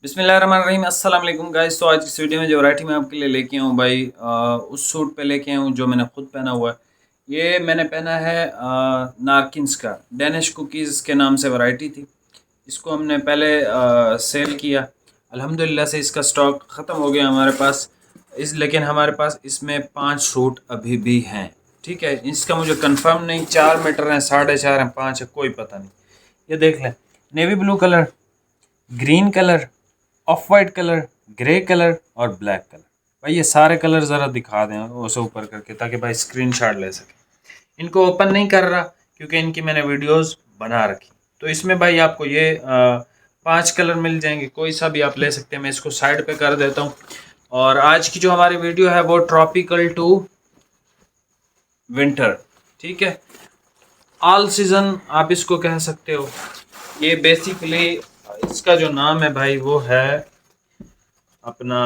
बिस्मिल्लाहिर्रहमानिर्रहीम अस्सलाम वालेकुम गाइस। तो आज इस वीडियो में जो वैरायटी मैं आपके लिए लेके आया हूँ भाई, उस सूट पे लेके आया हूँ जो मैंने खुद पहना हुआ है। ये मैंने पहना है नारकिन्स का, डेनिश कुकीज़ के नाम से वैरायटी थी। इसको हमने पहले सेल किया, अल्हम्दुलिल्लाह से इसका स्टॉक ख़त्म हो गया हमारे पास। लेकिन हमारे पास इसमें 5 सूट अभी भी हैं। ठीक है, इसका मुझे कंफर्म नहीं, 4 मीटर हैं, 4.5 हैं, 5 है, कोई पता नहीं। ये देख लें, navy blue colour, green colour, of white colour, grey colour और ब्लैक कलर। भाई ये सारे कलर ज़रा दिखा दें उसे ऊपर करके, ताकि भाई स्क्रीनशॉट ले सकें। इनको ओपन नहीं कर रहा क्योंकि इनकी मैंने वीडियोस बना रखी। तो इसमें भाई आपको ये 5 कलर मिल जाएंगे, कोई सा भी आप ले सकते हैं। मैं इसको साइड पे कर देता हूँ। और आज की जो हमारी वीडियो है वो ट्रॉपिकल टू विंटर, ठीक है, ऑल सीज़न आप इसको कह सकते हो। ये बेसिकली इसका जो नाम है भाई वो है अपना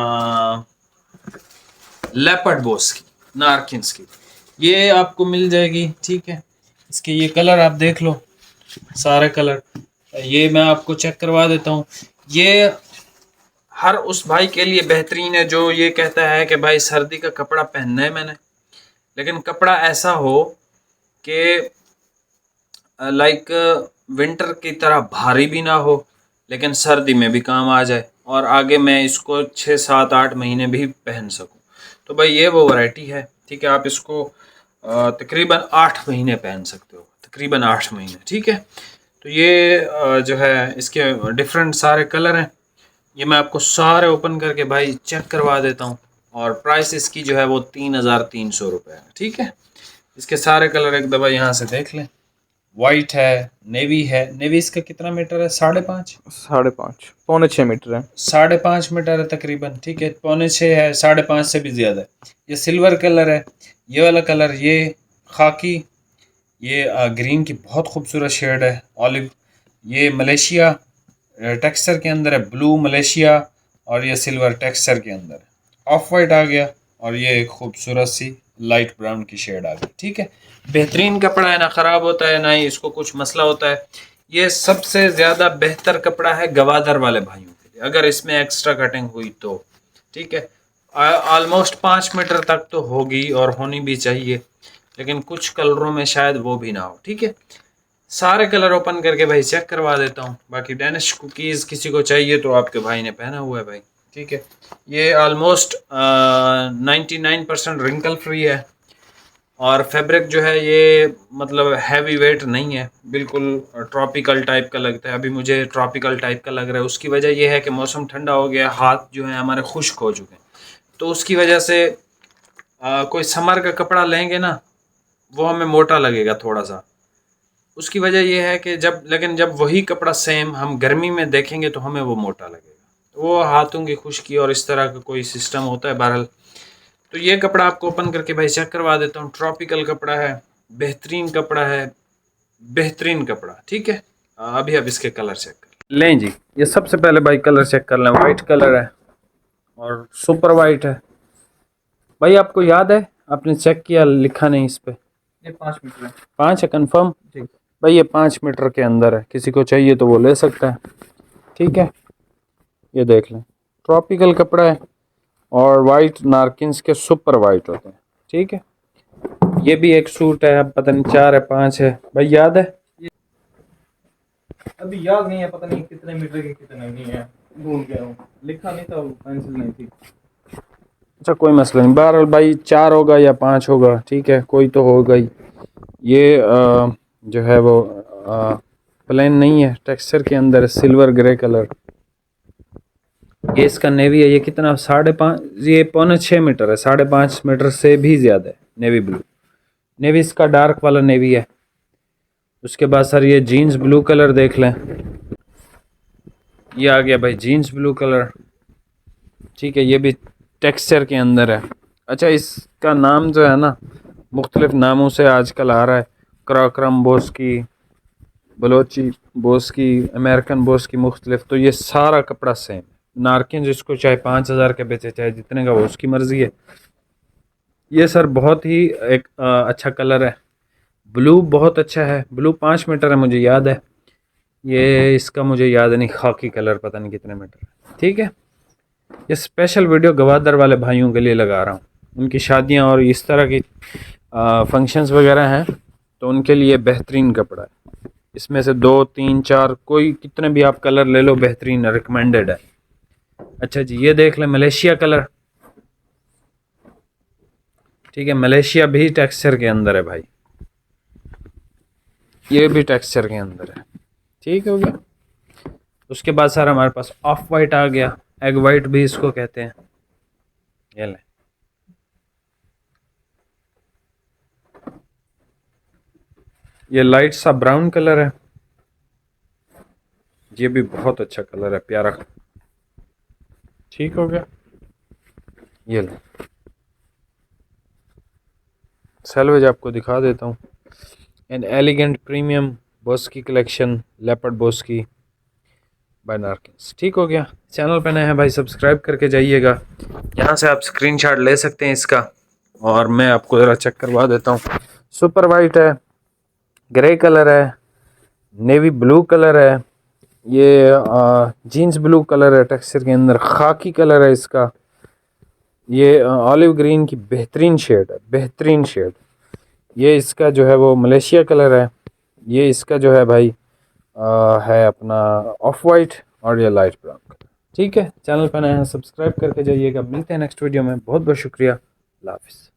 लेपर्ड बॉस की, नारकिन्स की। ये आपको मिल जाएगी, ठीक है। इसके ये कलर आप देख लो, सारे कलर। ये मैं आपको चेक करवा देता हूँ। ये हर उस भाई के लिए बेहतरीन है जो ये कहता है कि भाई सर्दी का कपड़ा पहनना है मैंने, लेकिन कपड़ा ऐसा हो कि लाइक विंटर की तरह भारी भी ना हो, लेकिन सर्दी में भी काम आ जाए और आगे मैं इसको 6 7 8 महीने भी पहन सकूं। तो भाई ये वो वैरायटी है, ठीक है। आप इसको तकरीबन 8 महीने पहन सकते हो, तकरीबन 8 महीने, ठीक है। तो ये जो है इसके डिफरेंट सारे कलर हैं। ये मैं आपको सारे ओपन करके भाई चेक करवा देता हूँ। और प्राइस इसकी जो है वो 3,300 रुपये है, ठीक है। इसके सारे कलर एक दफ़ा यहाँ से देख लें। वाइट है, नेवी है। नेवी इसका कितना मीटर है? 5.5, 5.5 पौने 6 मीटर है। 5.5 मीटर है तकरीबन, ठीक है। 5.6 है, 5.5 से भी ज़्यादा है। ये सिल्वर कलर है, ये वाला कलर, ये खाकी, ये ग्रीन की बहुत खूबसूरत शेड है, ऑलिव। ये मलेशिया टेक्सचर के अंदर है, ब्लू मलेशिया। और ये सिल्वर टेक्सचर के अंदर है। ऑफ वाइट आ गया और ये एक खूबसूरत सी लाइट ब्राउन की शेड आ गई, ठीक है। बेहतरीन कपड़ा है, ना ख़राब होता है ना ही इसको कुछ मसला होता है। ये सबसे ज़्यादा बेहतर कपड़ा है गवादर वाले भाइयों के लिए, अगर इसमें एक्स्ट्रा कटिंग हुई तो, ठीक है। ऑलमोस्ट 5 मीटर तक तो होगी और होनी भी चाहिए, लेकिन कुछ कलरों में शायद वो भी ना हो, ठीक है। सारे कलर ओपन करके भाई चेक करवा देता हूँ। बाकी डेनिश कुकीज़ किसी को चाहिए तो आपके भाई ने पहना हुआ है भाई, ठीक है। ये ऑलमोस्ट 99% रिंकल फ्री है। और फैब्रिक जो है ये मतलब हैवी वेट नहीं है, बिल्कुल ट्रॉपिकल टाइप का लगता है। अभी मुझे ट्रॉपिकल टाइप का लग रहा है, उसकी वजह यह है कि मौसम ठंडा हो गया, हाथ जो है हमारे खुश्क हो चुके हैं। तो उसकी वजह से कोई समर का कपड़ा लेंगे ना, वो हमें मोटा लगेगा थोड़ा सा। उसकी वजह यह है कि लेकिन जब वही कपड़ा सेम हम गर्मी में देखेंगे तो हमें वो मोटा लगेगा। वो हाथों की खुश्की और इस तरह का कोई सिस्टम होता है, बहरहाल। तो ये कपड़ा आपको ओपन करके भाई चेक करवा देता हूँ। ट्रॉपिकल कपड़ा है, बेहतरीन कपड़ा है, बेहतरीन कपड़ा, ठीक है। अभी अब इसके कलर चेक कर लें जी। ये सबसे पहले भाई कलर चेक कर लें। वाइट कलर है और सुपर वाइट है। भाई आपको याद है, आपने चेक किया, लिखा नहीं इस पे? ये 5 मीटर है। 5 है कंफर्म? जी। भाई ये 5 मीटर के अंदर है, किसी को चाहिए तो वो ले सकता है, ठीक है। ये देख लें, ट्रॉपिकल कपड़ा है और वाइट नारकिन्स के सुपर वाइट होते हैं, ठीक है। ये भी एक सूट है, अब पता नहीं 4 है 5 है, भाई याद है? अभी याद नहीं है, पता नहीं कितने मीटर के कितने नहीं है, भूल गया हूँ। लिखा नहीं था, पेंसिल नहीं थी। अच्छा कोई मसला नहीं, बहरहाल भाई 4 होगा या 5 होगा, ठीक है, कोई तो होगा ही। ये जो है वो प्लेन नहीं है, टेक्सचर के अंदर सिल्वर ग्रे कलर। ये इसका नेवी है। ये कितना? 5.5, ये 5.6 मीटर है, 5.5 मीटर से भी ज़्यादा है। नेवी ब्लू, नेवी इसका डार्क वाला नेवी है। उसके बाद सर ये जीन्स ब्लू कलर देख लें, ये आ गया भाई जीन्स ब्लू कलर, ठीक है। ये भी टेक्सचर के अंदर है। अच्छा इसका नाम जो है ना, मुख्तलिफ नामों से आजकल आ रहा है। क्राक्रम बोस की, बलोची बोस की, अमेरिकन बोस की, मुख्तलिफ। तो ये सारा कपड़ा सेम। नारकिन जिसको चाहे 5,000 के बेचे, चाहे जितने का, वो उसकी मर्ज़ी है। ये सर बहुत ही एक अच्छा कलर है। ब्लू बहुत अच्छा है। ब्लू 5 मीटर है, मुझे याद है। ये इसका मुझे याद नहीं, खाकी कलर पता नहीं कितने मीटर है। ठीक है, ये स्पेशल वीडियो गवादर वाले भाइयों के लिए लगा रहा हूँ। उनकी शादियाँ और इस तरह की फंक्शंस वगैरह हैं तो उनके लिए बेहतरीन कपड़ा है। इसमें से 2 3 4 कोई कितने भी आप कलर ले लो, बेहतरीन रिकमेंडेड है। अच्छा जी, ये देख लें मलेशिया कलर। ठीक है, मलेशिया भी टेक्सचर के अंदर है भाई, ये भी टेक्सचर के अंदर है। ठीक हो गया। उसके बाद सर हमारे पास ऑफ वाइट आ गया, एग वाइट भी इसको कहते हैं। ये लें, ये लाइट सा ब्राउन कलर है, ये भी बहुत अच्छा कलर है, प्यारा। ठीक हो गया। ये लें, सैलवेज आपको दिखा देता हूँ। An elegant premium boski collection, leopard boski by Narkins. ठीक हो गया। चैनल पे नए हैं भाई, सब्सक्राइब करके जाइएगा। यहाँ से आप स्क्रीनशॉट ले सकते हैं इसका, और मैं आपको ज़रा चेक करवा देता हूँ। सुपर वाइट है, ग्रे कलर है, नेवी ब्लू कलर है, ये जीन्स ब्लू कलर है टेक्सचर के अंदर, खाकी कलर है इसका, ये ऑलिव ग्रीन की बेहतरीन शेड है, बेहतरीन शेड। ये इसका जो है वो मलेशिया कलर है, ये इसका जो है भाई है अपना ऑफ वाइट, और ये लाइट ब्राउन कलर। ठीक है, चैनल पर नए हैं सब्सक्राइब करके जाइएगा। मिलते हैं नेक्स्ट वीडियो में, बहुत बहुत शुक्रिया, अल्लाह हाफिज़।